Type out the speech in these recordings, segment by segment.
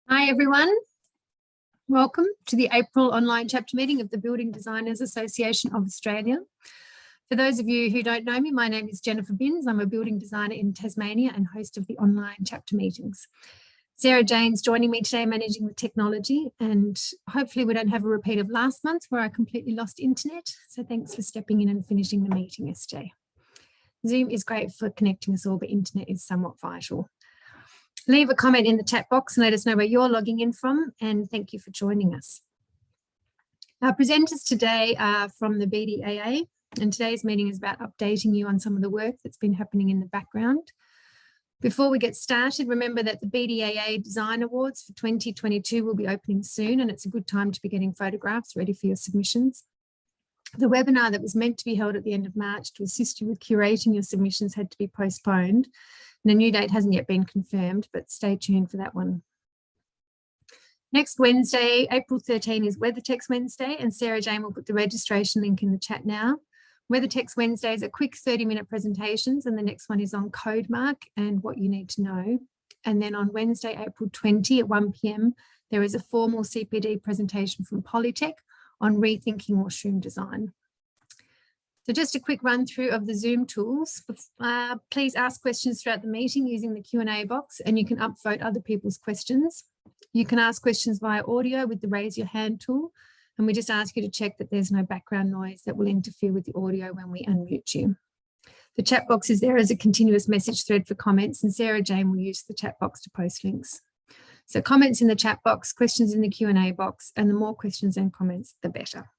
Hi everyone, welcome to the April online chapter meeting of the Building Designers Association of Australia. For those of you who don't know me, my name is Jennifer Binns. I'm a building designer in Tasmania and host of the online chapter meetings. Sarah Jane's joining me today managing the technology, and hopefully we don't have a repeat of last month where I completely lost internet. So thanks for stepping in and finishing the meeting yesterday. Zoom is great for connecting us all, but internet is somewhat vital. Leave a comment in the chat box and let us know where you're logging in from, and thank you for joining us. Our presenters today are from the BDAA, and today's meeting is about updating you on some of the work that's been happening in the background. Before we get started, remember that the BDAA Design Awards for 2022 will be opening soon, and it's a good time to be getting photographs ready for your submissions. The webinar that was meant to be held at the end of March to assist you with curating your submissions had to be postponed. And a new date hasn't yet been confirmed, but stay tuned for that one. Next Wednesday, April 13, is WeatherTex Wednesday, and Sarah Jane will put the registration link in the chat now. WeatherTex Wednesdays are quick 30-minute presentations, and the next one is on code mark and what you need to know. And then on Wednesday, April 20 at 1 p.m, there is a formal CPD presentation from Polytech on rethinking washroom design. So just a quick run through of the Zoom tools. Please ask questions throughout the meeting using the Q&A box, and you can upvote other people's questions. You can ask questions via audio with the raise your hand tool, and we just ask you to check that there's no background noise that will interfere with the audio when we unmute you. The chat box is there as a continuous message thread for comments, and Sarah Jane will use the chat box to post links. So comments in the chat box, questions in the Q&A box, and the more questions and comments, the better.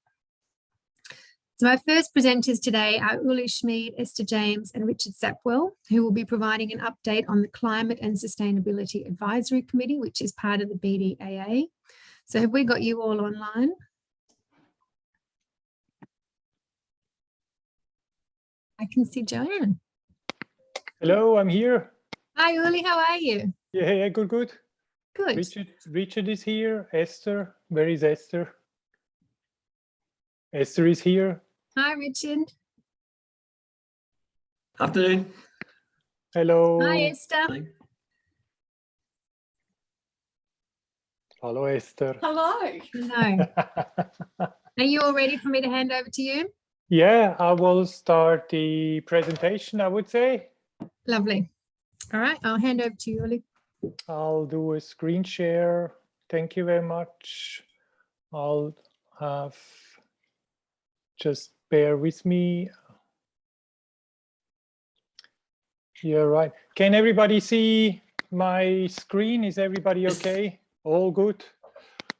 So my first presenters today are Uli Schmid, Esther James and Richard Sapwell, who will be providing an update on the Climate and Sustainability Advisory Committee, which is part of the BDAA. So have we got you all online? I can see Joanne. Hello, I'm here. Hi Uli, how are you? Yeah, good. Good. Richard is here. Esther, where is Esther? Esther is here. Hi, Richard. Afternoon. Hello. Hi, Esther. Hi. Hello, Esther. Hello. Hello. Are you all ready for me to hand over to you? Yeah, I will start the presentation, I would say. Lovely. All right, I'll hand over to you, Uli. I'll do a screen share. Thank you very much. I'll have, just bear with me. Yeah, right. Can everybody see my screen? Is everybody okay? All good?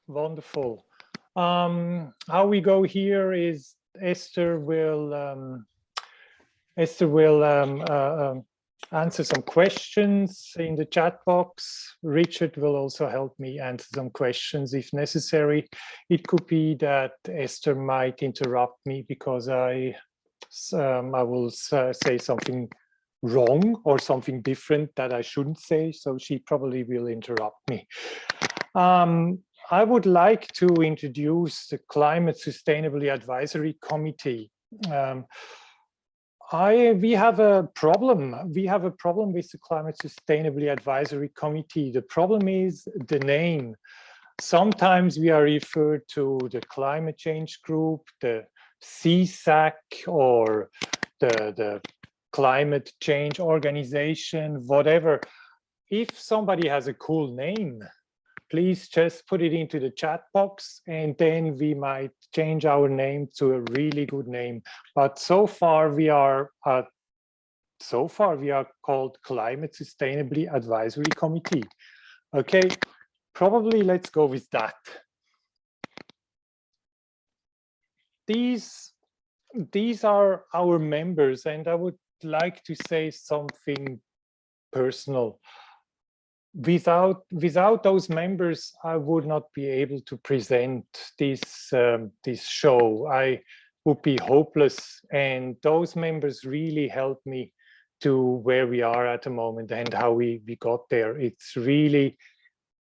Wonderful. How we go here is Esther will answer some questions in the chat box. Richard will also help me answer some questions if necessary. It could be that Esther might interrupt me because I will say something wrong or something different that I shouldn't say, so she probably will interrupt me. I would like to introduce the Climate Sustainability Advisory Committee. We have a problem. We have a problem with the Climate Sustainability Advisory Committee. The problem is the name. Sometimes we are referred to the Climate Change Group, the CSAC, or the Climate Change Organization, whatever. If somebody has a cool name, please just put it into the chat box, and then we might change our name to a really good name. But so far we are called Climate Sustainability Advisory Committee. Okay, probably let's go with that. These are our members, and I would like to say something personal. Without those members, I would not be able to present this show. I would be hopeless, and those members really helped me to where we are at the moment and how we got there. It's really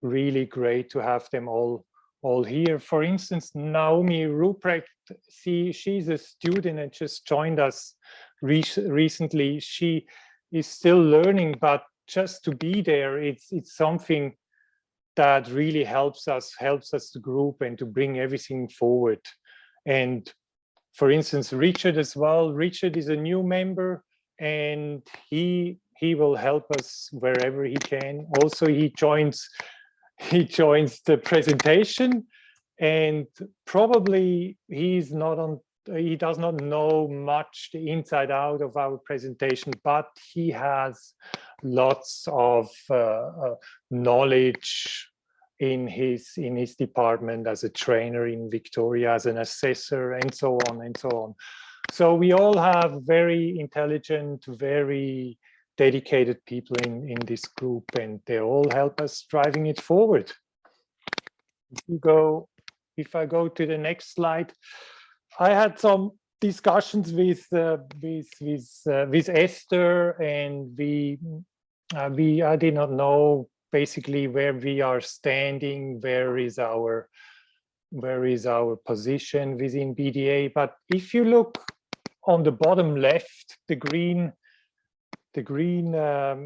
great to have them all here. For instance, Naomi Ruprecht, she's a student and just joined us recently. She is still learning, but just to be there. It's something that really helps us the group and to bring everything forward. And for instance, Richard as well. Richard is a new member, and he will help us wherever he can. Also, he joins the presentation, and probably he does not know much the inside out of our presentation, but he has lots of knowledge in his department as a trainer in Victoria, as an assessor, and so on and so on. So we all have very intelligent, very dedicated people in this group, and they all help us driving it forward. If I go to the next slide, I had some discussions with Esther, and I did not know basically where we are standing, where is our position within BDA. But if you look on the bottom left, the green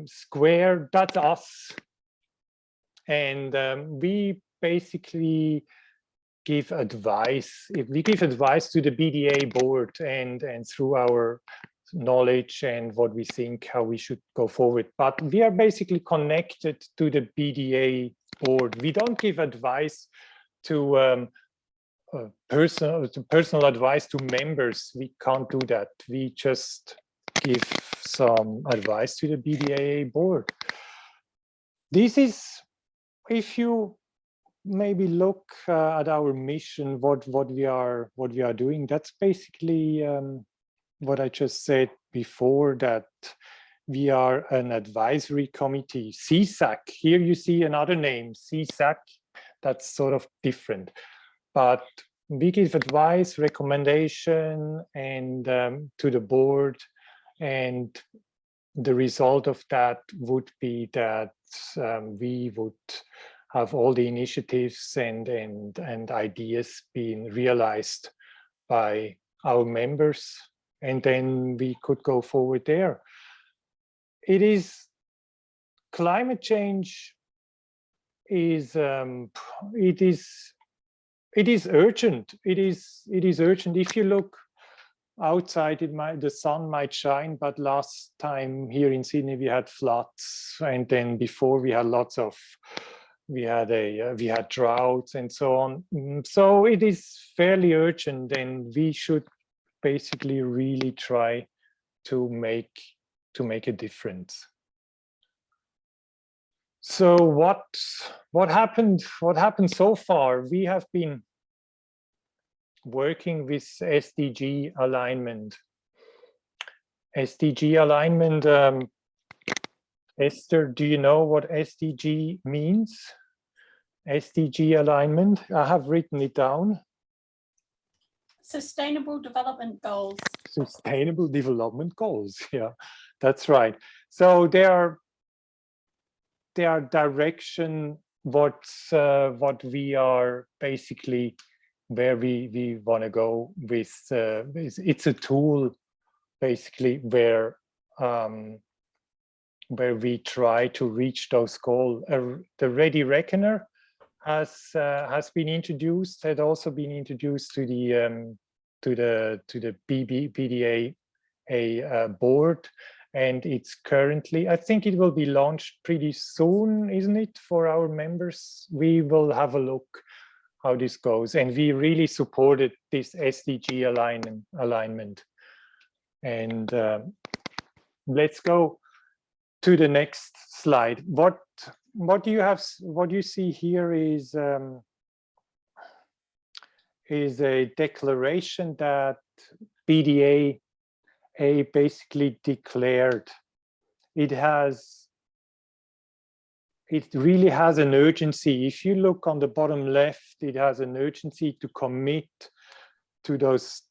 square, that's us, and we basically give advice. We give advice to the BDA board, and through our knowledge and what we think, how we should go forward. But we are basically connected to the BDA board. We don't give advice to personal advice to members. We can't do that. We just give some advice to the BDAA board. This is, if you maybe look at our mission, what we are doing, that's basically what I just said before, that we are an advisory committee, CSAC. Here you see another name, CSAC. That's sort of different, but we give advice, recommendation, and to the board, and the result of that would be that we would have all the initiatives and ideas being realized by our members, and then we could go forward there. Climate change is it is urgent. It is urgent. If you look outside, the sun might shine, but last time here in Sydney we had floods, and then before we had we had droughts and so on. So it is fairly urgent, and we should basically really try to make a difference. So what happened so far? We have been working with SDG alignment. SDG alignment, Esther, do you know what SDG means? SDG alignment, I have written it down. Sustainable Development Goals. Sustainable Development Goals, yeah, that's right. So they are direction, what we are basically, where we want to go with. It's a tool basically where we try to reach those goals. The Ready Reckoner has been introduced, had also been introduced to the BDAA board, and it's currently, I think it will be launched pretty soon, isn't it, for our members? We will have a look how this goes, and we really supported this SDG alignment. And let's go to the next slide. What you see here is a declaration that BDAA basically declared. It really has an urgency. If you look on the bottom left, it has an urgency to commit to those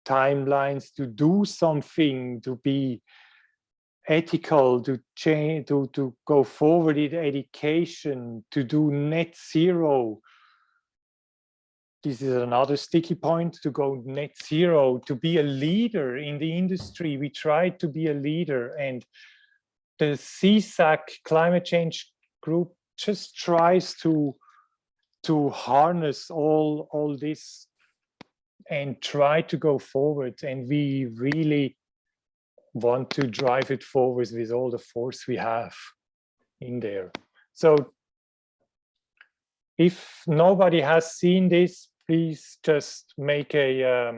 timelines, to do something, to be ethical, to change, to go forward in education, to do net zero. This is another sticky point, to go net zero, to be a leader in the industry. We try to be a leader, and the CSAC climate change group just tries to harness all this and try to go forward, and we really want to drive it forward with all the force we have in there. So if nobody has seen this, please just make a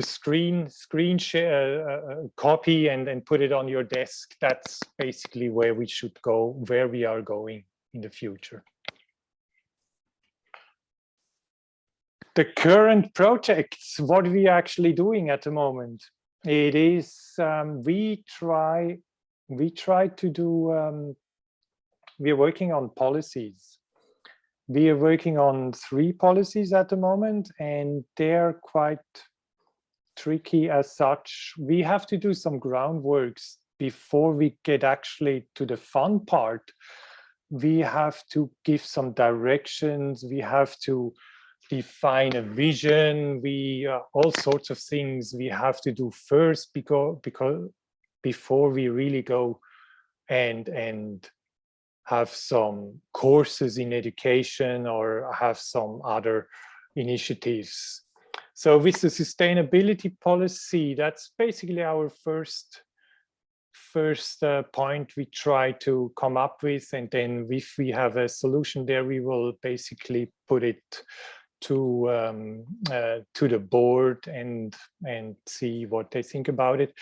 screen share copy and put it on your desk. That's basically where we should go, where we are going in the future. The current projects, what are we actually doing at the moment? It is we try to do. We are working on policies. We are working on 3 policies at the moment, and they're quite tricky as such. We have to do some groundworks before we get actually to the fun part. We have to give some directions. We have to define a vision. We all sorts of things we have to do first because before we really go and have some courses in education or have some other initiatives. So with the sustainability policy, that's basically our first point we try to come up with, and then if we have a solution there, we will basically put it to the board and see what they think about it.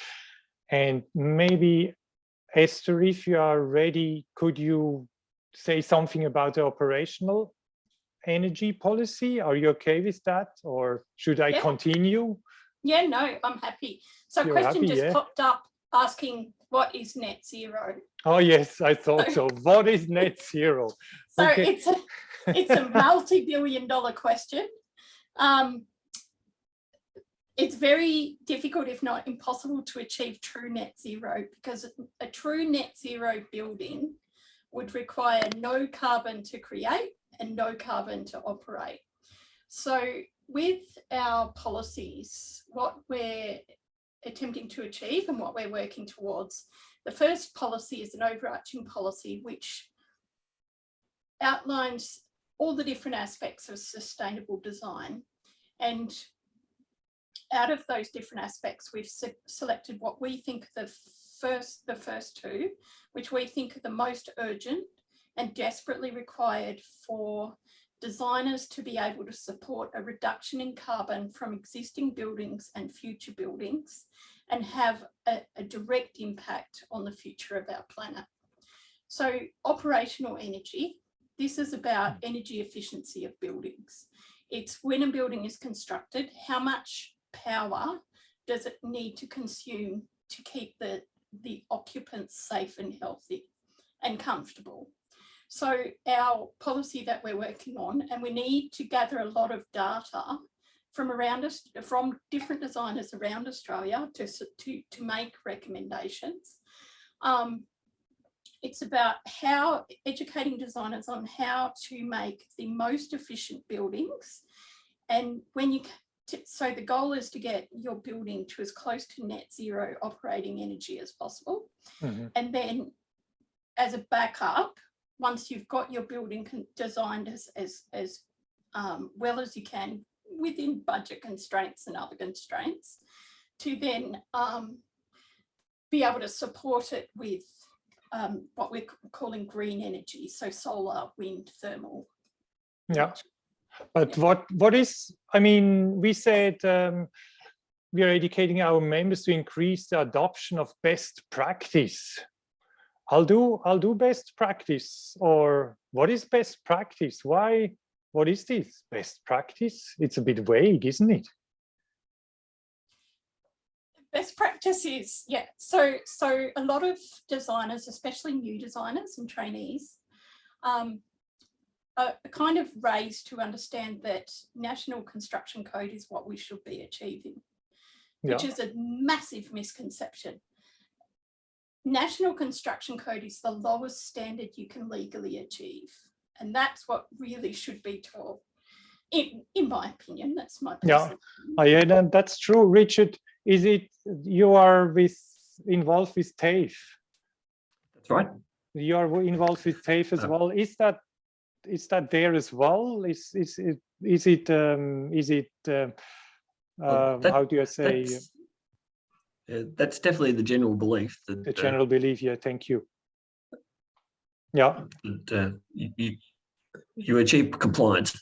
And maybe Esther, if you are ready, could you say something about the operational energy policy? Are you okay with that, or should I continue? Yeah, no, I'm happy. So a question just popped up asking, what is net zero? Oh yes, I thought so. What is net zero? So it's a multi-billion-dollar question. It's very difficult, if not impossible, to achieve true net zero, because a true net zero building would require no carbon to create and no carbon to operate. So with our policies, what we're attempting to achieve and what we're working towards, the first policy is an overarching policy which outlines all the different aspects of sustainable design. And out of those different aspects, we've selected what we think are the first 2, which we think are the most urgent and desperately required for designers to be able to support a reduction in carbon from existing buildings and future buildings and have a direct impact on the future of our planet. So operational energy, this is about energy efficiency of buildings. It's when a building is constructed, how much power does it need to consume to keep the occupants safe and healthy and comfortable. So our policy that we're working on, and we need to gather a lot of data from different designers around Australia to make recommendations. It's about educating designers on how to make the most efficient buildings. And so the goal is to get your building to as close to net zero operating energy as possible. Mm-hmm. And then as a backup, once you've got your building designed as well as you can within budget constraints and other constraints, to then be able to support it with what we're calling green energy, so solar, wind, thermal. Yeah. But what is, I mean, we said we are educating our members to increase the adoption of best practice. I'll do best practice, or what is best practice? What is this best practice? It's a bit vague, isn't it? Best practice is, yeah. So a lot of designers, especially new designers and trainees, are kind of raised to understand that National Construction Code is what we should be achieving, which is a massive misconception. National Construction Code is the lowest standard you can legally achieve. And that's what really should be taught, in my opinion. That's my personal opinion. Yeah, that's true. Richard, is it you are involved with TAFE? That's right. You are involved with TAFE as well. Is that there as well? How do I say? That's definitely the general belief. That, the general belief, yeah, thank you. Yeah. That you achieve compliance.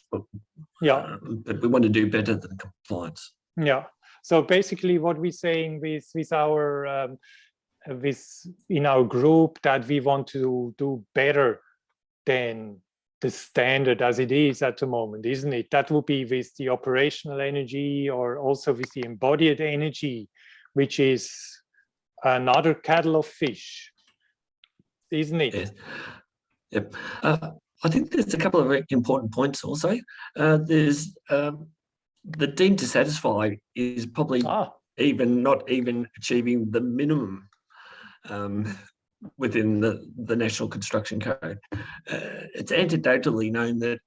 Yeah. But we want to do better than compliance. Yeah. So basically what we're saying with our in our group, that we want to do better than the standard as it is at the moment, isn't it? That would be with the operational energy, or also with the embodied energy, which is another kettle of fish, isn't it? Yes. Yep. I think there's a couple of very important points also. There's the deemed to satisfy is probably not even achieving the minimum within the National Construction Code. It's anecdotally known that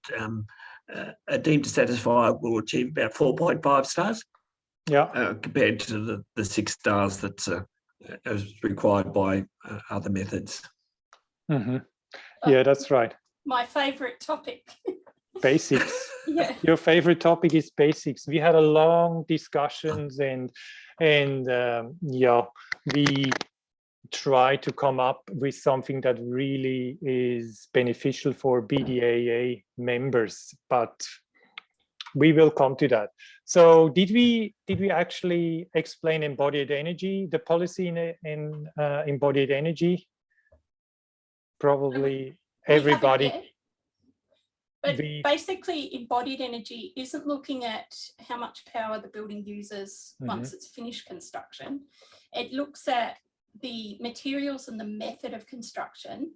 a deemed to satisfy will achieve about 4.5 stars. Yeah. Compared to the 6 stars that's required by other methods. Mm-hmm. Yeah, that's right. My favourite topic. Basics. Yeah. Your favorite topic is basics. We had a long discussions and yeah, we try to come up with something that really is beneficial for BDAA members, but we will come to that. So did we actually explain embodied energy, the policy in embodied energy? Probably everybody. But basically, embodied energy isn't looking at how much power the building uses once it's finished construction. It looks at the materials and the method of construction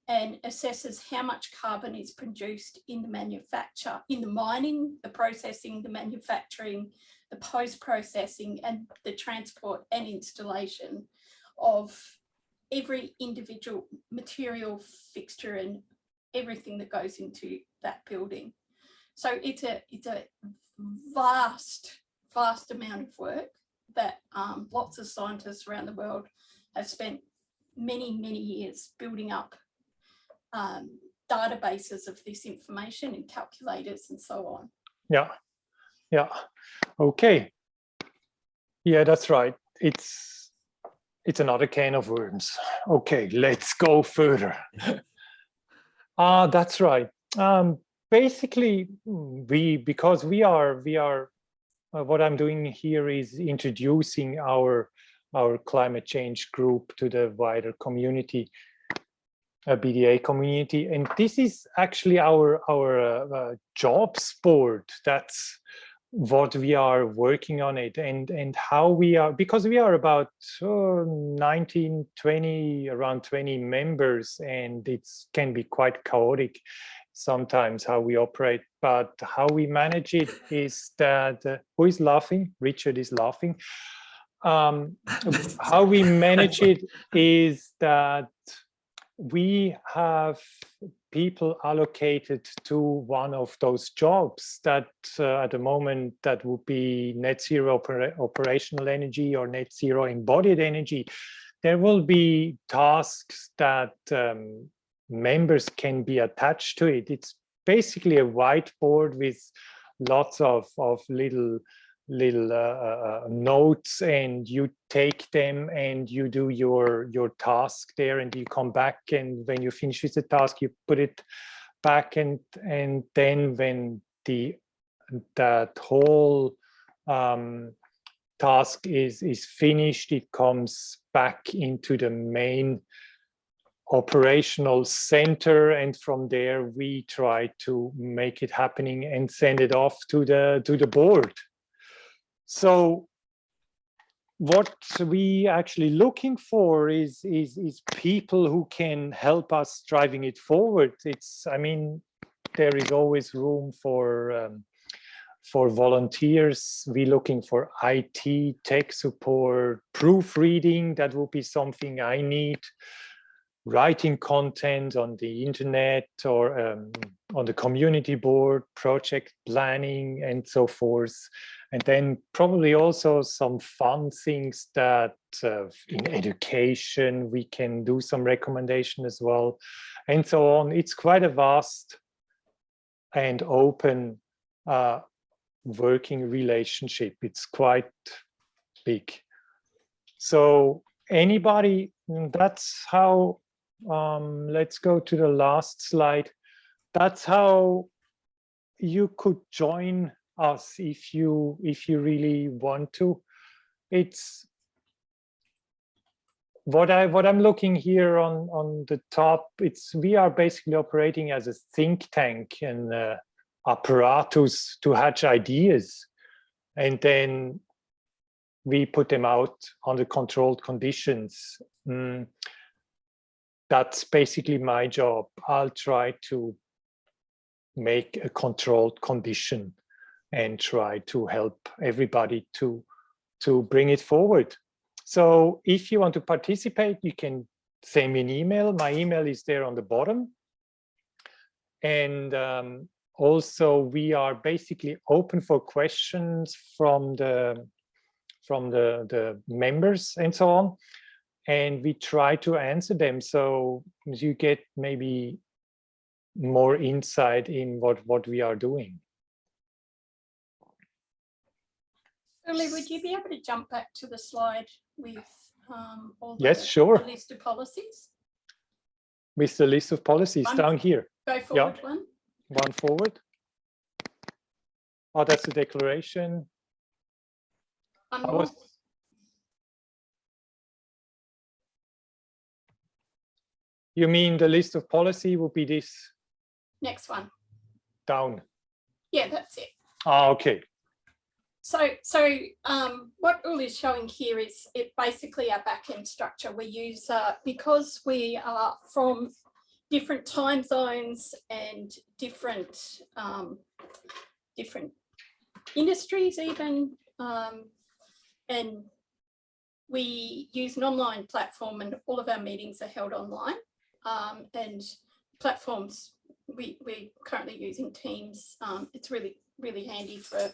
and assesses how much carbon is produced in the manufacture, in the mining, the processing, the manufacturing, the post-processing, and the transport and installation of every individual material, fixture, and everything that goes into that building. So it's a vast amount of work that lots of scientists around the world have spent many years building up databases of this information and calculators and so on. Yeah. Okay. Yeah, that's right. It's another can of worms. Okay, let's go further. That's right. Basically, because we are what I'm doing here is introducing our climate change group to the wider community, BDA community, and this is actually our jobs board. That's what we are working on it, and how we are, because we are about 19, 20, around 20 members, and it can be quite chaotic sometimes how we operate, but how we manage it is that who is laughing? Richard is laughing. How we manage it is that we have people allocated to one of those jobs that at the moment that would be net zero operational energy or net zero embodied energy. There will be tasks that members can be attached to it. It's basically a whiteboard with lots of little notes, and you take them and you do your task there, and you come back, and when you finish with the task you put it back, and then when that whole task is finished, it comes back into the main operational center, and from there we try to make it happening and send it off to the board. So what we actually looking for is people who can help us driving it forward. I mean, there is always room for volunteers. We're looking for IT, tech support, proofreading. That would be something I need. Writing content on the internet or on the community board, project planning, and so forth. And then probably also some fun things that in education, we can do some recommendation as well, and so on. It's quite a vast and open working relationship. It's quite big. So anybody, that's how, let's go to the last slide. That's how you could join us if you really want to. It's what I'm looking here on the top. We are basically operating as a think tank and apparatus to hatch ideas, and then we put them out under controlled conditions. That's basically my job. I'll try to make a controlled condition and try to help everybody to bring it forward. So if you want to participate, you can send me an email. My email is there on the bottom. And also we are basically open for questions from the members and so on. And we try to answer them, so you get maybe more insight in what we are doing. Uli, would you be able to jump back to the slide with all the, yes, sure. the list of policies? With the list of policies down here. Go forward one. One forward. Oh, that's the declaration. One more. You mean the list of policy will be this? Next one. Down. Yeah, that's it. Ah, okay. So what Uli is showing here is basically our back-end structure. We use, because we are from different time zones and different industries even, and we use an online platform, and all of our meetings are held online. And platforms, we're currently using Teams. It's really, really handy for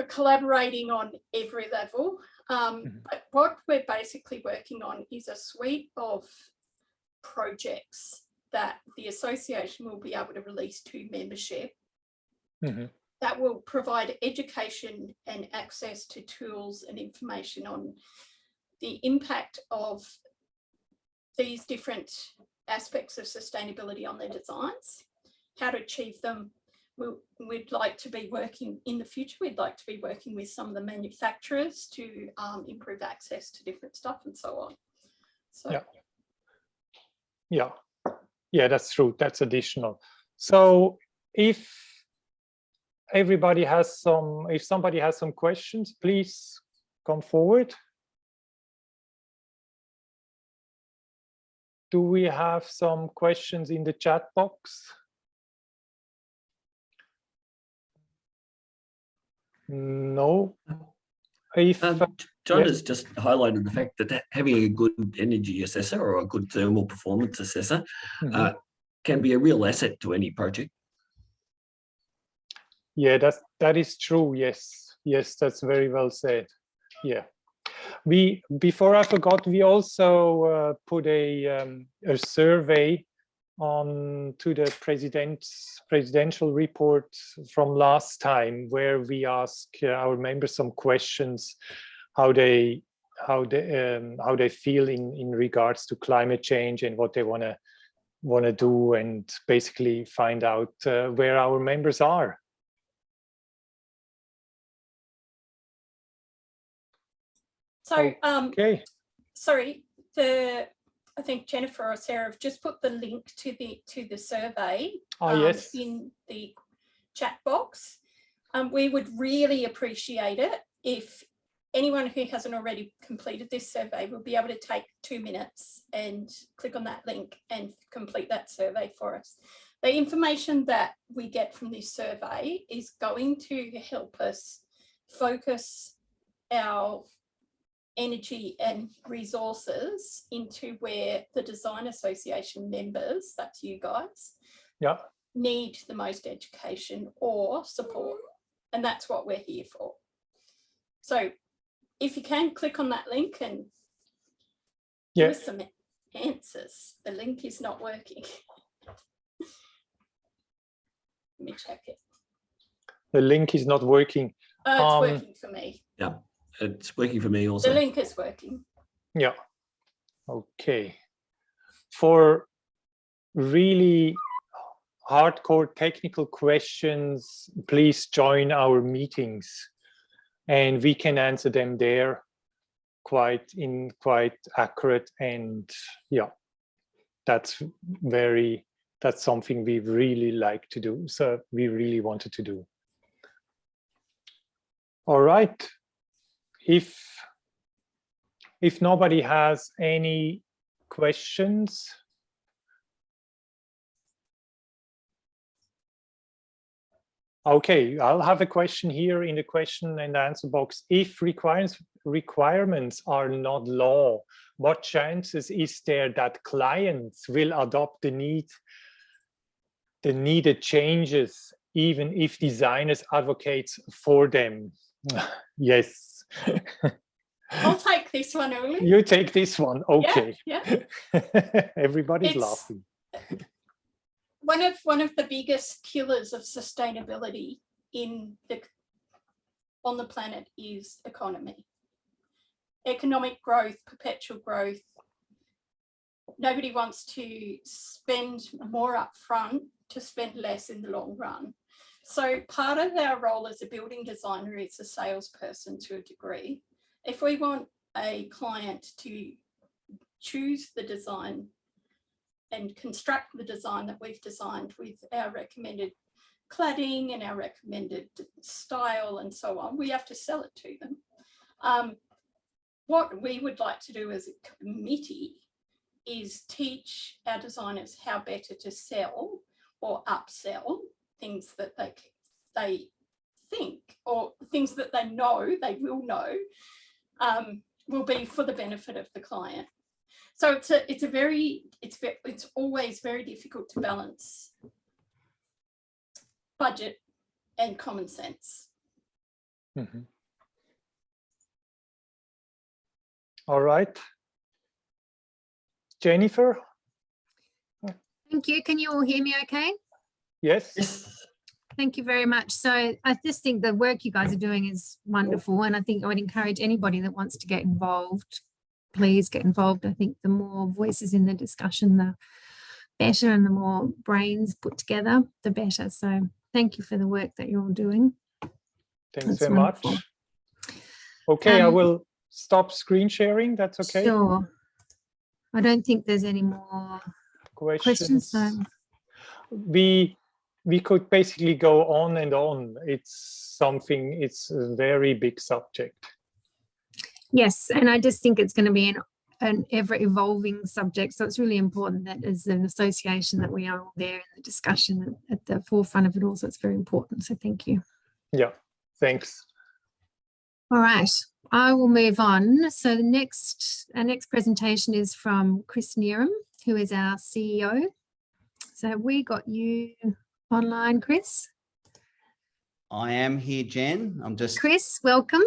collaborating on every level. But what we're basically working on is a suite of projects that the association will be able to release to membership that will provide education and access to tools and information on the impact of these different aspects of sustainability on their designs, how to achieve them. We'd like to be working in the future, we'd like to be working with some of the manufacturers to improve access to different stuff and so on. So yeah, that's true. That's additional. So if everybody has if somebody has some questions, please come forward. Do we have some questions in the chat box? No. If John has just highlighted the fact that having a good energy assessor or a good thermal performance assessor can be a real asset to any project. Yeah, that is true. Yes, that's very well said. Yeah. Before I forgot, we also put a survey on to the presidential report from last time, where we ask our members some questions, how they feel in regards to climate change and what they want to do, and basically find out where our members are. So, okay. Sorry, I think Jennifer or Sarah have just put the link to the survey yes. in the chat box. We would really appreciate it if anyone who hasn't already completed this survey will be able to take 2 minutes and click on that link and complete that survey for us. The information that we get from this survey is going to help us focus our energy and resources into where the Design Association members, that's you guys, need the most education or support. And that's what we're here for. So if you can, click on that link and Yeah. give us some answers. The link is not working. Let me check it. The link is not working. It's working for me. Yeah, it's working for me also. The link is working. Yeah. Okay. For really hardcore technical questions, please join our meetings and we can answer them there quite accurate. And yeah, that's something we really like to do. So we really wanted to do. All right. If nobody has any questions, okay, I'll have a question here in the question and answer box. If requirements are not law, what chances is there that clients will adopt the needed changes, even if designers advocate for them? Yes. I'll take this one, Uli. You take this one. Okay. Yeah. Everybody's laughing. One of the biggest killers of sustainability on the planet is economy. Economic growth, perpetual growth. Nobody wants to spend more upfront to spend less in the long run. So part of our role as a building designer is a salesperson to a degree. If we want a client to choose the design and construct the design that we've designed with our recommended cladding and our recommended style and so on, we have to sell it to them. What we would like to do as a committee is teach our designers how better to sell or upsell things that they think, or things that they will know will be for the benefit of the client. So it's always very difficult to balance budget and common sense. Mm-hmm. All right. Jennifer? Thank you. Can you all hear me okay? Yes. Thank you very much. So I just think the work you guys are doing is wonderful. And I think I would encourage anybody that wants to get involved, please get involved. I think the more voices in the discussion, the better, and the more brains put together, the better. So thank you for the work that you're all doing. Thanks very much. Okay, I will stop screen sharing. That's okay. Sure. I don't think there's any more questions. So we could basically go on and on. It's a very big subject. Yes, and I just think it's going to be an ever-evolving subject. So it's really important that as an association that we are all there in the discussion at the forefront of it all. So it's very important. So thank you. Yeah, thanks. All right, I will move on. So our next presentation is from Chris Neeram, who is our CEO. So have we got you online, Chris? I am here, Jen. I'm just Chris, welcome.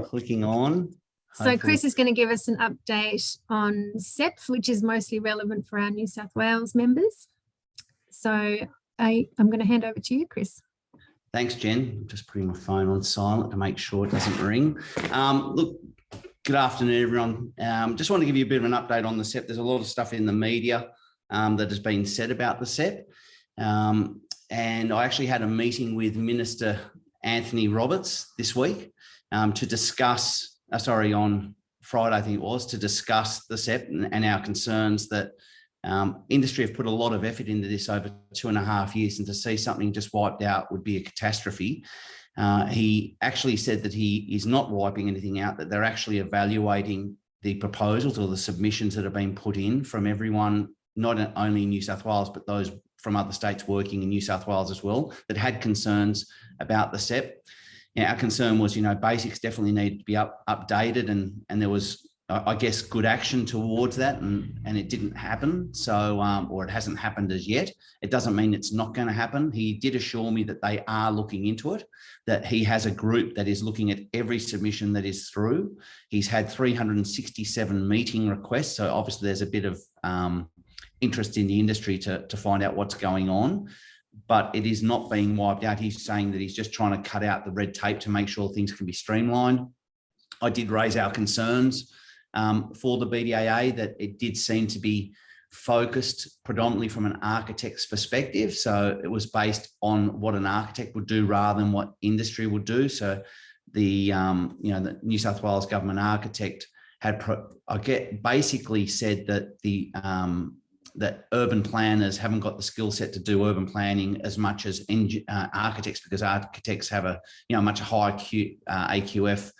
Clicking on. So Chris is going to give us an update on SEP, which is mostly relevant for our New South Wales members. So I'm going to hand over to you, Chris. Thanks, Jen. I'm just putting my phone on silent to make sure it doesn't ring. Look, good afternoon, everyone. Just want to give you a bit of an update on the SEP. There's a lot of stuff in the media that has been said about the SEP. And I actually had a meeting with Minister Anthony Roberts this week to discuss, on Friday, I think it was, to discuss the SEP and our concerns that industry have put a lot of effort into this over 2.5 years, and to see something just wiped out would be a catastrophe. He actually said that he is not wiping anything out, that they're actually evaluating the proposals or the submissions that have been put in from everyone, not only in New South Wales, but those from other states working in New South Wales as well, that had concerns about the SEP. Our concern was, basics definitely need to be updated, and there was I guess, good action towards that, and it didn't happen. So, or it hasn't happened as yet. It doesn't mean it's not going to happen. He did assure me that they are looking into it, that he has a group that is looking at every submission that is through. He's had 367 meeting requests. So obviously there's a bit of interest in the industry to find out what's going on, but it is not being wiped out. He's saying that he's just trying to cut out the red tape to make sure things can be streamlined. I did raise our concerns for the BDAA, that it did seem to be focused predominantly from an architect's perspective. So it was based on what an architect would do rather than what industry would do. So the the New South Wales government architect had basically said that that urban planners haven't got the skill set to do urban planning as much as architects, because architects have a much higher AQF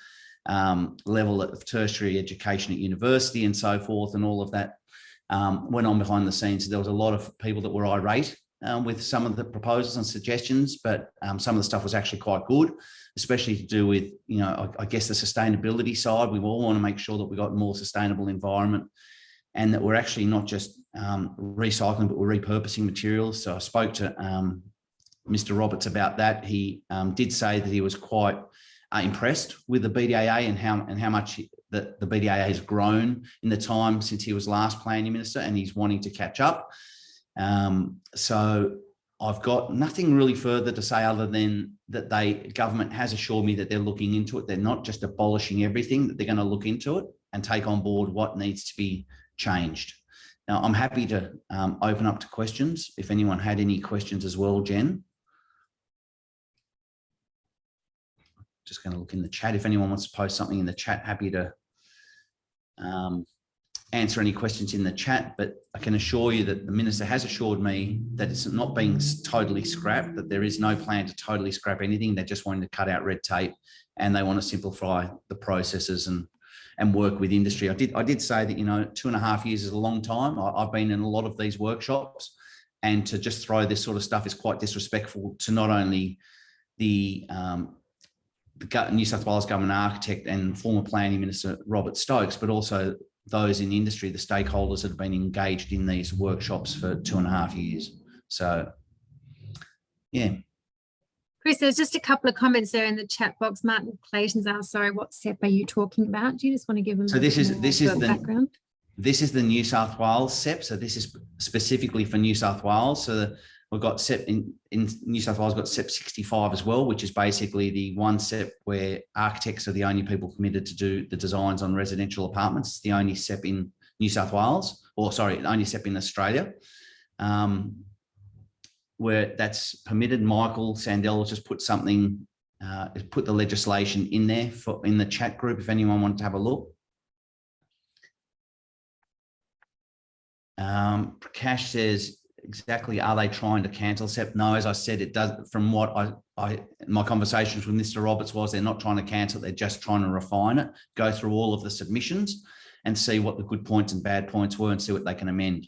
level of tertiary education at university and so forth, and all of that went on behind the scenes. There was a lot of people that were irate with some of the proposals and suggestions, but some of the stuff was actually quite good, especially to do with, I guess, the sustainability side. We all want to make sure that we got a more sustainable environment, and that we're actually not just recycling, but we're repurposing materials. So I spoke to Mr. Roberts about that. He did say that he was quite impressed with the BDAA and how much the BDAA has grown in the time since he was last planning minister, and he's wanting to catch up. So I've got nothing really further to say other than that government has assured me that they're looking into it. They're not just abolishing everything, that they're going to look into it and take on board what needs to be changed. Now, I'm happy to open up to questions if anyone had any questions as well, Jen. Just going to look in the chat. If anyone wants to post something in the chat, happy to answer any questions in the chat. But I can assure you that the minister has assured me that it's not being totally scrapped, that there is no plan to totally scrap anything. They're just wanting to cut out red tape, and they want to simplify the processes and work with industry. I did say that 2.5 years is a long time. I've been in a lot of these workshops, and to just throw this sort of stuff is quite disrespectful to not only the New South Wales government architect and former planning minister Robert Stokes, but also those in industry, the stakeholders that have been engaged in these workshops for 2.5 years. So, yeah. Chris, there's just a couple of comments there in the chat box. Martin Clayton's asked, sorry, what SEP are you talking about? Do you just want to give them the background? This is the New South Wales SEP. So this is specifically for New South Wales. So we've got SEP in New South Wales, got SEP 65 as well, which is basically the one SEP where architects are the only people permitted to do the designs on residential apartments. It's the only SEP in New South Wales, or sorry, the only SEP in Australia, where that's permitted. Michael Sandell has just put something, put the legislation in there in the chat group if anyone wanted to have a look. Prakash says, exactly, are they trying to cancel SEP? No, as I said, it does. From what my conversations with Mr. Roberts was, they're not trying to cancel it, they're just trying to refine it, go through all of the submissions and see what the good points and bad points were and see what they can amend.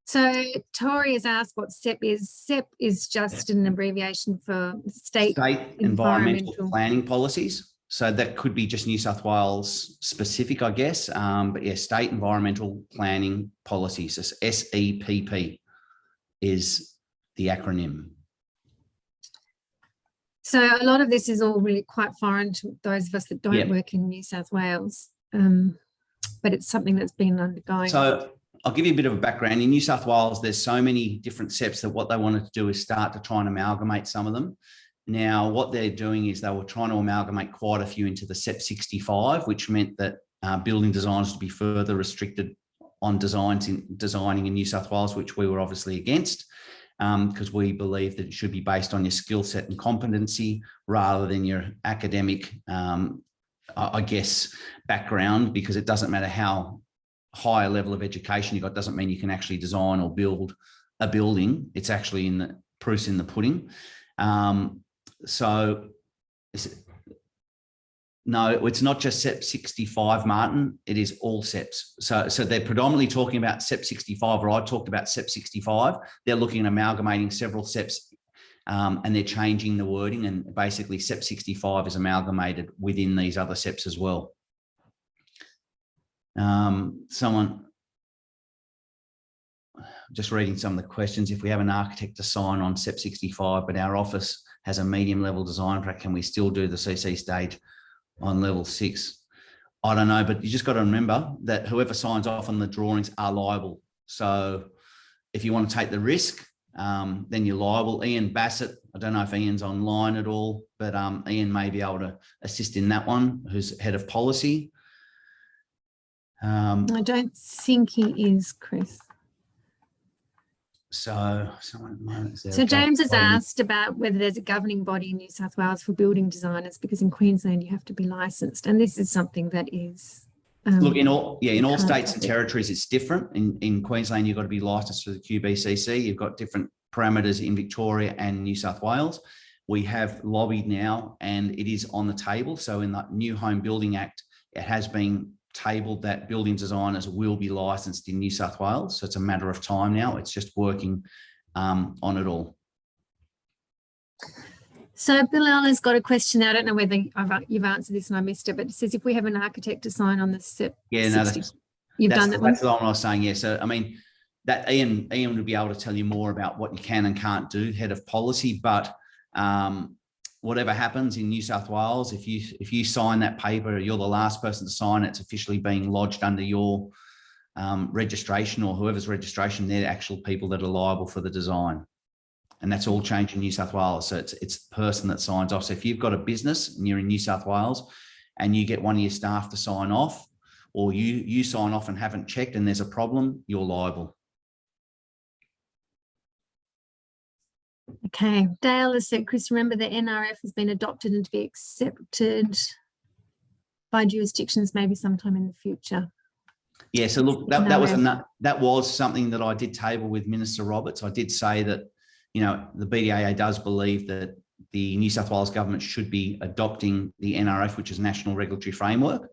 So Tori has asked what SEP is. SEP is just an abbreviation for state environmental planning policies. So that could be just New South Wales specific, I guess. But yeah, state environmental planning policies. So SEPP is the acronym. So a lot of this is all really quite foreign to those of us that don't work in New South Wales, but it's something that's been undergoing. So I'll give you a bit of a background. In New South Wales, there's so many different SEPs that what they wanted to do is start to try and amalgamate some of them. Now, what they're doing is they were trying to amalgamate quite a few into the SEP 65, which meant that building designers to be further restricted on designing in New South Wales, which we were obviously against, because we believe that it should be based on your skill set and competency rather than your academic, I guess, background, because it doesn't matter how high a level of education you got, doesn't mean you can actually design or build a building. It's actually in the proof's in the pudding. So no, it's not just SEP 65, Martin. It is all SEPs. So they're predominantly talking about SEP 65, or I talked about SEP 65. They're looking at amalgamating several SEPs and they're changing the wording, and basically SEP 65 is amalgamated within these other SEPs as well. Just reading some of the questions. If we have an architect to sign on SEP 65, but our office has a medium level design practice, can we still do the CC stage on level 6? I don't know, but you just got to remember that whoever signs off on the drawings are liable. So if you want to take the risk, then you're liable. Ian Bassett, I don't know if Ian's online at all, but Ian may be able to assist in that one, who's head of policy. I don't think he is, Chris. So James has asked about whether there's a governing body in New South Wales for building designers, because in Queensland you have to be licensed, and this is something that is look, in all states and territories it's different. In Queensland you've got to be licensed for the QBCC. You've got different parameters in Victoria and New South Wales. We have lobbied now, and it is on the table. So in the New Home Building Act, it has been tabled that building designers will be licensed in New South Wales. So it's a matter of time now. It's just working on it all. So Bilal has got a question. I don't know whether you've answered this and I missed it, but it says if we have an architect to sign on the SEP 60, you've done that one? That's the one I was saying, yeah. So, I mean, that Ian would be able to tell you more about what you can and can't do, head of policy, but whatever happens in New South Wales, if you sign that paper, you're the last person to sign it. It's officially being lodged under your registration, or whoever's registration. They're the actual people that are liable for the design, and that's all changed in New South Wales. So it's the person that signs off. So if you've got a business and you're in New South Wales, and you get one of your staff to sign off, or you sign off and haven't checked, and there's a problem, you're liable. Okay, Dale has said, Chris, remember the NRF has been adopted and to be accepted by jurisdictions maybe sometime in the future. Yeah, so look, that was something that I did table with Minister Roberts. I did say that, you know, the BDAA does believe that the New South Wales government should be adopting the NRF, which is National Regulatory Framework,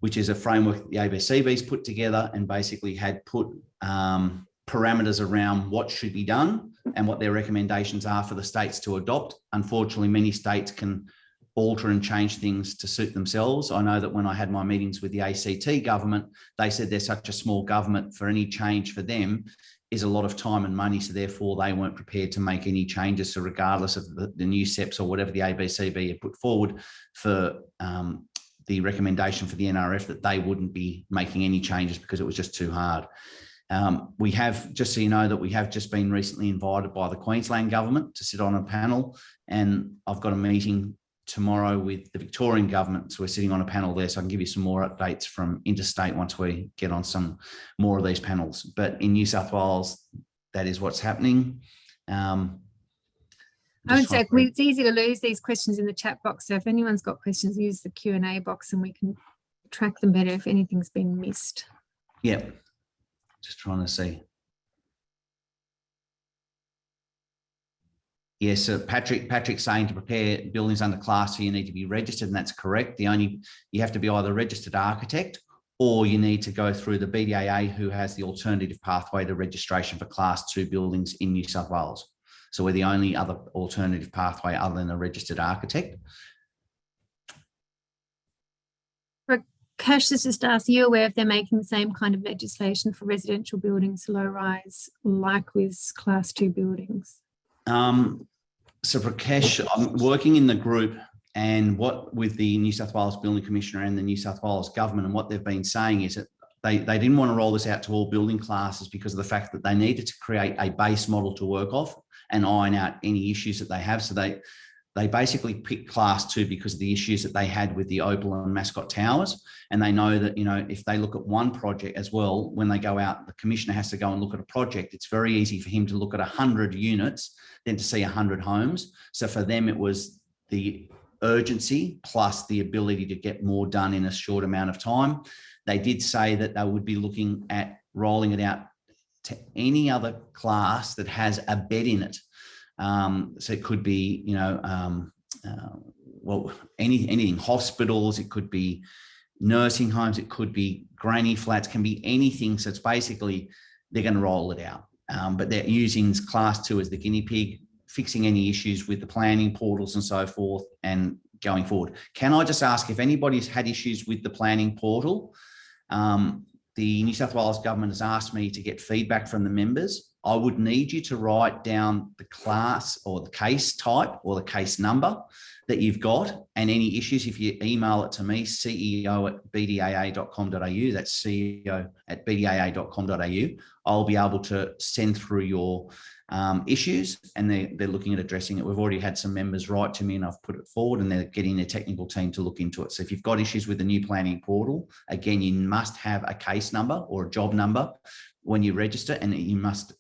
which is a framework the ABCB's put together and basically had put parameters around what should be done and what their recommendations are for the states to adopt. Unfortunately, many states can alter and change things to suit themselves. I know that when I had my meetings with the ACT government, they said they're such a small government, for any change for them is a lot of time and money. So therefore they weren't prepared to make any changes. So regardless of the new SEPs or whatever the ABCB had put forward for the recommendation for the NRF, that they wouldn't be making any changes because it was just too hard. We have, just so you know, that we have just been recently invited by the Queensland government to sit on a panel, and I've got a meeting tomorrow with the Victorian government. So we're sitting on a panel there, so I can give you some more updates from interstate once we get on some more of these panels. But in New South Wales, that is what's happening. I would say it's easy to lose these questions in the chat box. So if anyone's got questions, use the Q&A box and we can track them better if anything's been missed. Yeah. Just trying to see. Yes, so Patrick's saying to prepare buildings under class 2, you need to be registered, and that's correct. You have to be either a registered architect, or you need to go through the BDAA, who has the alternative pathway to registration for class 2 buildings in New South Wales. So we're the only other alternative pathway other than a registered architect. Cash has just asked, are you aware if they're making the same kind of legislation for residential buildings, low rise, like with class 2 buildings? So Prakash, I'm working in the group, and what with the New South Wales Building Commissioner and the New South Wales government, and what they've been saying is that they didn't want to roll this out to all building classes because of the fact that they needed to create a base model to work off and iron out any issues that they have. So they basically picked class 2 because of the issues that they had with the Opal and Mascot Towers. And they know that, you know, if they look at one project as well, when they go out, the commissioner has to go and look at a project. It's very easy for him to look at 100 units than to see 100 homes. So for them, it was the urgency plus the ability to get more done in a short amount of time. They did say that they would be looking at rolling it out to any other class that has a bed in it. So it could be, you know, well, anything, hospitals, it could be nursing homes, it could be granny flats, can be anything. So it's basically, they're going to roll it out. But they're using class 2 as the guinea pig. fixing any issues with the planning portals and so forth and going forward. Can I just ask if anybody's had issues with the planning portal? The New South Wales government has asked me to get feedback from the members. I would need you to write down the class or the case type or the case number that you've got, and any issues, if you email it to me, ceo@bdaa.com.au, that's ceo@bdaa.com.au, I'll be able to send through your issues, and they're looking at addressing it. We've already had some members write to me and I've put it forward, and they're getting their technical team to look into it. So if you've got issues with the new planning portal, again, you must have a case number or a job number when you register, and you must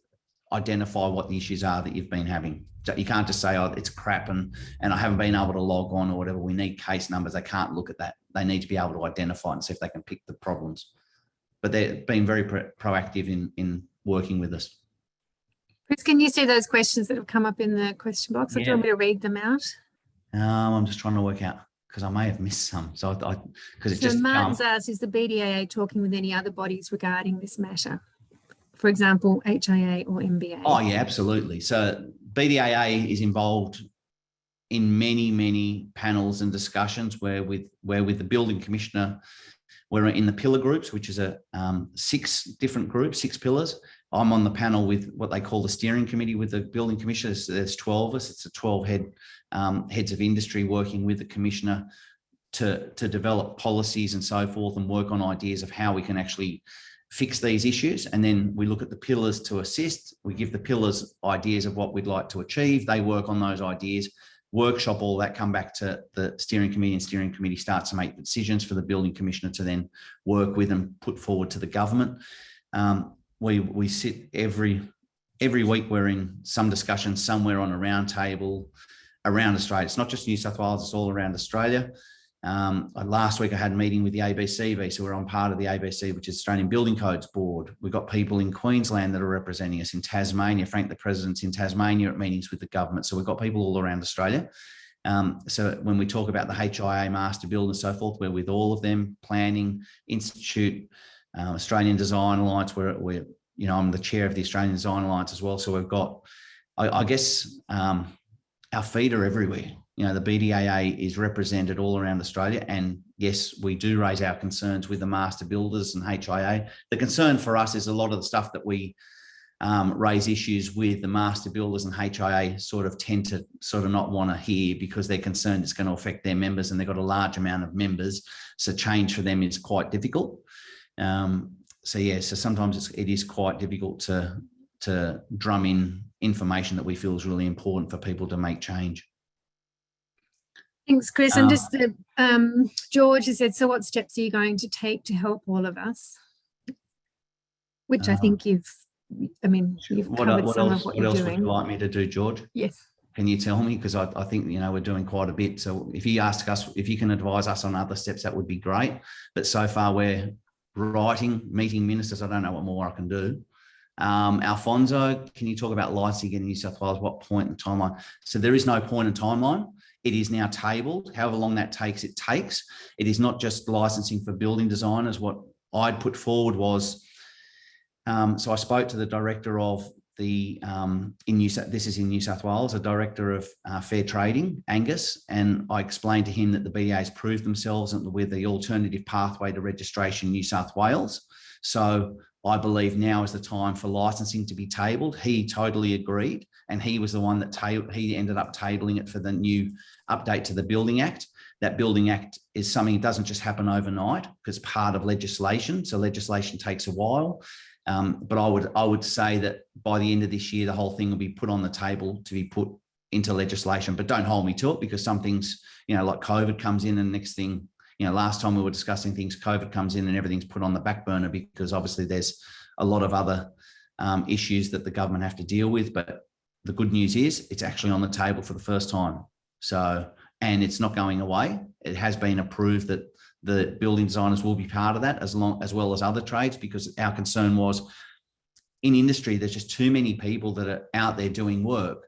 identify what the issues are that you've been having. So you can't just say, oh, it's crap and I haven't been able to log on or whatever. We need case numbers. They can't look at that. They need to be able to identify and see if they can pick the problems. But they're being very proactive in working with us. Chris, can you see those questions that have come up in the question box? Or do you want me to read them out? I'm just trying to work out, because I may have missed some. So because it's just Martin's asked, is the BDAA talking with any other bodies regarding this matter? For example, HIA or MBA? Oh, yeah, absolutely. So BDAA is involved in many panels and discussions where with the building commissioner, we're in the pillar groups, which is a 6 different groups, 6 pillars. I'm on the panel with what they call the steering committee with the building commissioner. There's 12 of us. It's a 12 heads of industry working with the commissioner to develop policies and so forth, and work on ideas of how we can actually fix these issues. And then we look at the pillars to assist. We give the pillars ideas of what we'd like to achieve. They work on those ideas, workshop all that, come back to the steering committee, and steering committee starts to make decisions for the building commissioner to then work with and put forward to the government. We sit every week. We're in some discussion somewhere on a round table around Australia. It's not just New South Wales, it's all around Australia. Last week I had a meeting with the ABCB, so we're on part of the ABC, which is Australian Building Codes Board. We've got people in Queensland that are representing us, in Tasmania. Frank, the president's in Tasmania at meetings with the government. So we've got people all around Australia. So when we talk about the HIA master build and so forth, we're with all of them, Planning Institute, Australian Design Alliance, we're I'm the chair of the Australian Design Alliance as well. So we've got, I guess, our feet are everywhere. The BDAA is represented all around Australia. And yes, we do raise our concerns with the master builders and HIA. The concern for us is a lot of the stuff that we raise issues with the master builders and HIA tend to not want to hear, because they're concerned it's going to affect their members, and they've got a large amount of members. So change for them is quite difficult. So sometimes it is quite difficult to drum in information that we feel is really important for people to make change. Thanks, Chris. And just George has said, so what steps are you going to take to help all of us? Which I think you've covered some of what you're doing. What else would you like me to do, George? Yes. Can you tell me? Because I think, we're doing quite a bit. So if you ask us, if you can advise us on other steps, that would be great. But so far we're meeting ministers. I don't know what more I can do. Alfonso, can you talk about licensing in New South Wales? What point in the timeline? So there is no point in timeline. It is now tabled. However long that takes, it takes. It is not just licensing for building designers. What I'd put forward was, so I spoke to the director of the, this is in New South Wales, a director of fair trading, Angus, and I explained to him that the BDA has proved themselves with the alternative pathway to registration in New South Wales. So I believe now is the time for licensing to be tabled. He totally agreed, and he was the one that he ended up tabling it for the new update to the Building Act. That Building Act is something that doesn't just happen overnight, because part of legislation. So legislation takes a while. But I would say that by the end of this year, the whole thing will be put on the table to be put into legislation. But don't hold me to it, because some things, like COVID comes in, and next thing, last time we were discussing things, COVID comes in and everything's put on the back burner, because obviously there's a lot of other issues that the government have to deal with. But the good news is it's actually on the table for the first time. So, and it's not going away. It has been approved that the building designers will be part of that, as well as other trades, because our concern was, in industry, there's just too many people that are out there doing work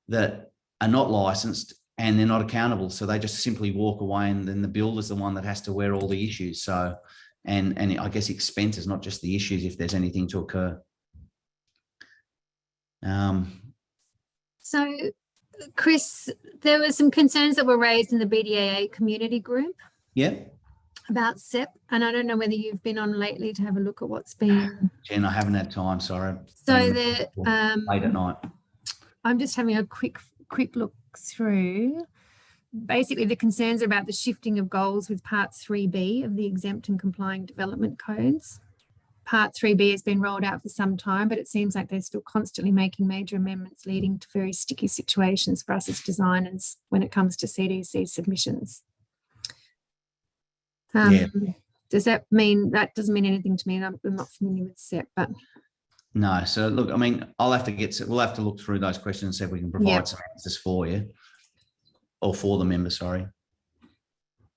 that are not licensed and they're not accountable. So they just simply walk away, and then the builder's the one that has to wear all the issues. So, and I guess expenses, not just the issues, if there's anything to occur. So Chris, there were some concerns that were raised in the BDAA community group Yeah. about SEP, and I don't know whether you've been on lately to have a look at what's been. Jen, I haven't had time, sorry. So Late at night. I'm just having a quick look through. Basically, the concerns are about the shifting of goals with Part 3B of the exempt and complying development codes. Part 3B has been rolled out for some time, but it seems like they're still constantly making major amendments, leading to very sticky situations for us as designers when it comes to CDC submissions. Does that mean, that doesn't mean anything to me? I'm not familiar with SEP, but. No, so look, I mean, we'll have to look through those questions and see if we can provide some answers for you, or for the member, sorry.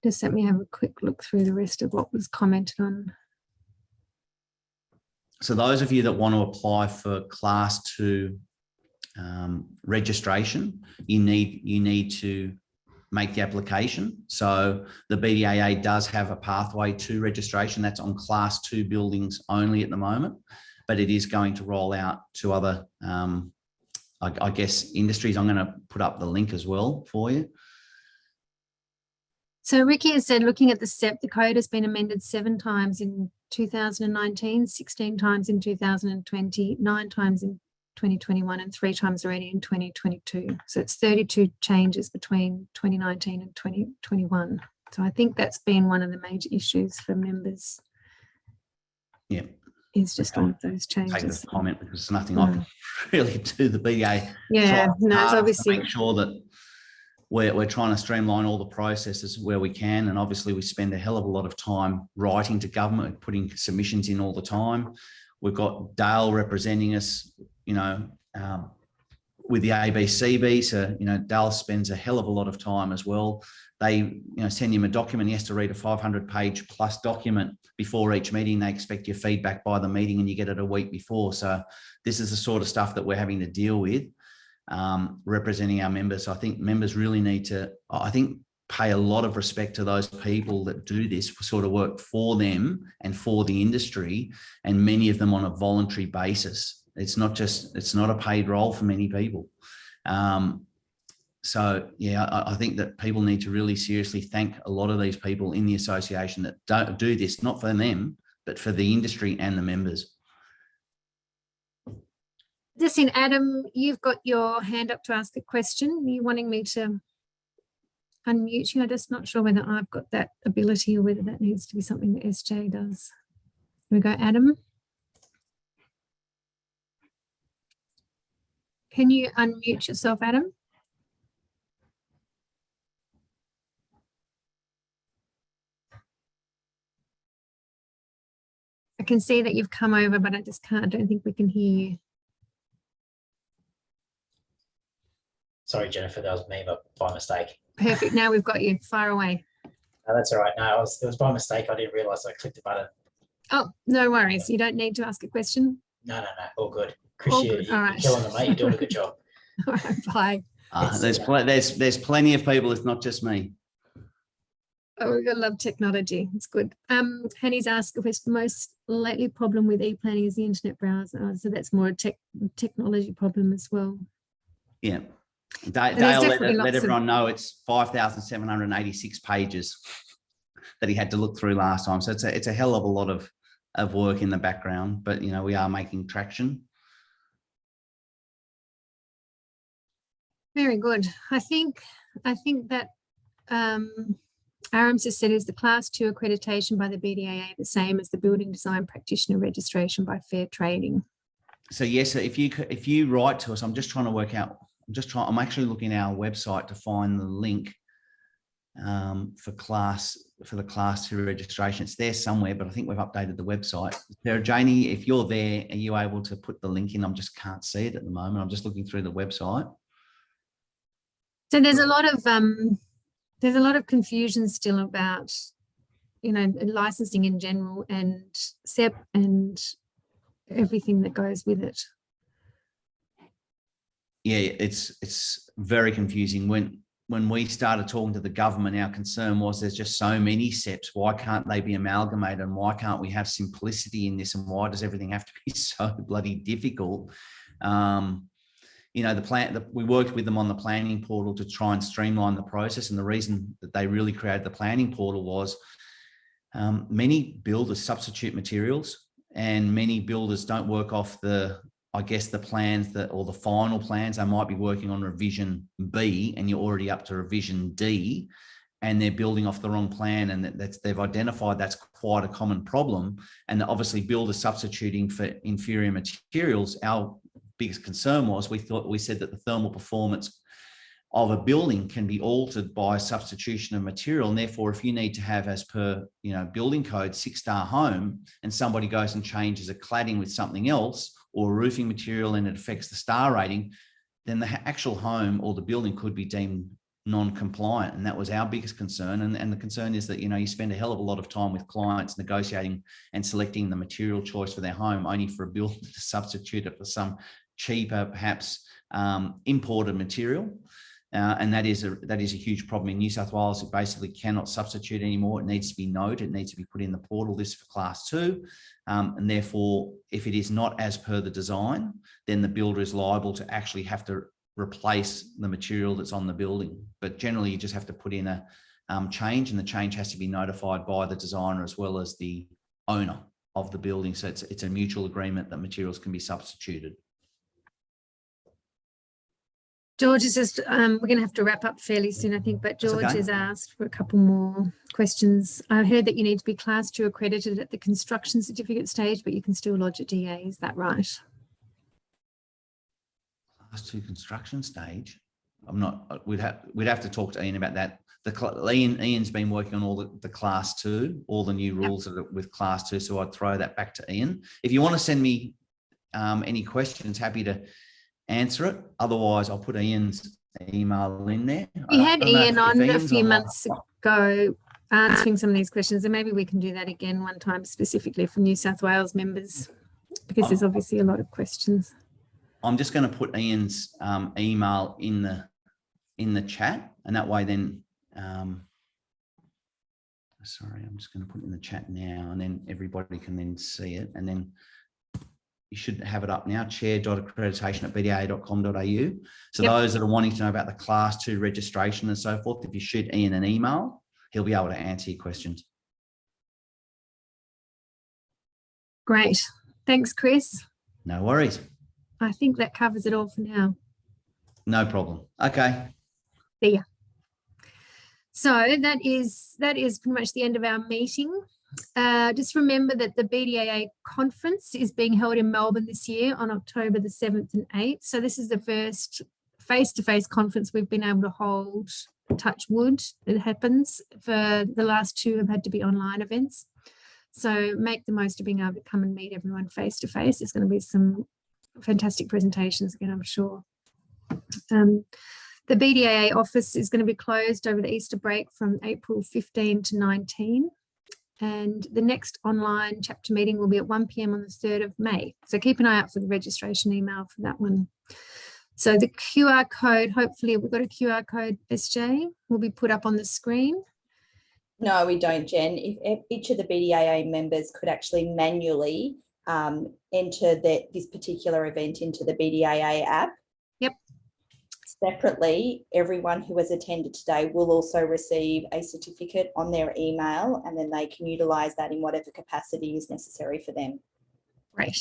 Just let me have a quick look through the rest of what was commented on. So those of you that want to apply for Class 2 registration, you need to make the application. So the BDAA does have a pathway to registration. That's on Class 2 buildings only at the moment, but it is going to roll out to other, I guess, industries. I'm going to put up the link as well for you. So Ricky has said, looking at the SEP, the code has been amended 7 times in 2019, 16 times in 2020, 9 times in 2021, and 3 times already in 2022. So it's 32 changes between 2019 and 2021. So I think that's been one of the major issues for members. Yeah. Is just all of those changes. Take this comment because there's nothing I can really do. The BA. Yeah, no, it's obviously. Make sure that we're trying to streamline all the processes where we can, and obviously we spend a hell of a lot of time writing to government, putting submissions in all the time. We've got Dale representing us, you know, with the ABCB. So, you know, Dale spends a hell of a lot of time as well. They, you know, send him a document. He has to read a 500-page plus document before each meeting. They expect your feedback by the meeting, and you get it a week before. So this is the sort of stuff that we're having to deal with, representing our members. So I think members really need to, I think, pay a lot of respect to those people that do this sort of work for them and for the industry, and many of them on a voluntary basis. It's not a paid role for many people. So yeah, I think that people need to really seriously thank a lot of these people in the association that don't do this, not for them, but for the industry and the members. Listen, Adam, you've got your hand up to ask a question. Are you wanting me to unmute you? I'm just not sure whether I've got that ability or whether that needs to be something that SJ does. Here we go, Adam. Can you unmute yourself, Adam? I can see that you've come over, but I don't think we can hear you. Sorry, Jennifer, that was me, but by mistake. Perfect. Now we've got you. Far away. No, that's all right. No, it was by mistake. I didn't realise I clicked the button. Oh, no worries. You don't need to ask a question. No, all good. Chris, All you're good. All right. killing it, mate. You're doing a good job. All right, bye. There's plenty of people. It's not just me. Oh, we've got to love technology. It's good. Hanny's asked if it's the most likely problem with e-planning is the internet browser. Oh, so that's more a technology problem as well. Yeah. Dale let everyone know it's 5,786 pages that he had to look through last time. So it's a hell of a lot of work in the background, but you know, we are making traction. Very good. I think that Aram just said, is the Class 2 accreditation by the BDAA the same as the building design practitioner registration by Fair Trading? So yes, if you write to us, I'm just trying to work out. I'm actually looking at our website to find the link for the Class 2 registration. It's there somewhere, but I think we've updated the website. Sarah Janie, if you're there, are you able to put the link in? I just can't see it at the moment. I'm just looking through the website. So there's a lot of confusion still about, you know, licensing in general and SEP and everything that goes with it. Yeah, it's very confusing. When we started talking to the government, our concern was there's just so many SEPs. Why can't they be amalgamated? And why can't we have simplicity in this? And why does everything have to be so bloody difficult? You you know, we worked with them on the planning portal to try and streamline the process. And the reason that they really created the planning portal was many builders substitute materials, and many builders don't work off the plans or the final plans. They might be working on revision B and you're already up to revision D, and they're building off the wrong plan, and they've identified that's quite a common problem. And obviously builders substituting for inferior materials. Our biggest concern was we said that the thermal performance of a building can be altered by substitution of material, and therefore if you need to have, as per building code, 6-star home, and somebody goes and changes a cladding with something else or a roofing material and it affects the star rating, then the actual home or the building could be deemed non-compliant. And that was our biggest concern. And the concern is that you spend a hell of a lot of time with clients negotiating and selecting the material choice for their home, only for a builder to substitute it for some cheaper, perhaps imported material. And that is a huge problem in New South Wales. It basically cannot substitute anymore. It needs to be noted. It needs to be put in the portal list for class 2. And therefore, if it is not as per the design, then the builder is liable to actually have to replace the material that's on the building. But generally, you just have to put in a change, and the change has to be notified by the designer as well as the owner of the building. So it's a mutual agreement that materials can be substituted. George is just, we're going to have to wrap up fairly soon, I think, but George has asked for a couple more questions. I heard that you need to be class 2 accredited at the construction certificate stage, but you can still lodge a DA. Is that right? Class 2 construction stage? I'm not, we'd have to talk to Ian about that. Ian's been working on all the class 2, all the new rules with class 2. So I'd throw that back to Ian. If you want to send me any questions, happy to answer it. Otherwise, I'll put Ian's email in there. We had Ian on a few months ago answering some of these questions, and maybe we can do that again one time specifically for New South Wales members, because there's obviously a lot of questions. I'm just going to put Ian's email in the chat, and that way then sorry, I'm just going to put it in the chat now, and then everybody can then see it, and then you should have it up now, chair.accreditation@bdaa.com.au. So those that are wanting to know about the class 2 registration and so forth, if you shoot Ian an email, he'll be able to answer your questions. Great. Thanks, Chris. No worries. I think that covers it all for now. No problem. Okay. See ya. So that is pretty much the end of our meeting. Just remember that the BDAA conference is being held in Melbourne this year on October the 7th and 8th. So this is the first face-to-face conference we've been able to hold, touch wood, it happens. For the last 2 have had to be online events. So make the most of being able to come and meet everyone face-to-face. There's going to be some fantastic presentations again, I'm sure. The BDAA office is going to be closed over the Easter break from April 15 to 19. And the next online chapter meeting will be at 1 p.m. on the 3rd of May. So keep an eye out for the registration email for that one. So the QR code, hopefully we've got a QR code, SJ, will be put up on the screen. No, we don't, Jen. If each of the BDAA members could actually manually enter this particular event into the BDAA app. Yep. Separately, everyone who has attended today will also receive a certificate on their email, and then they can utilise that in whatever capacity is necessary for them. Great.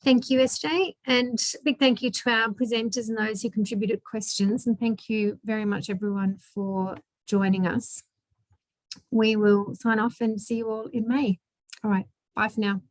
Thank you, SJ. And big thank you to our presenters and those who contributed questions. And thank you very much, everyone, for joining us. We will sign off and see you all in May. All right. Bye for now.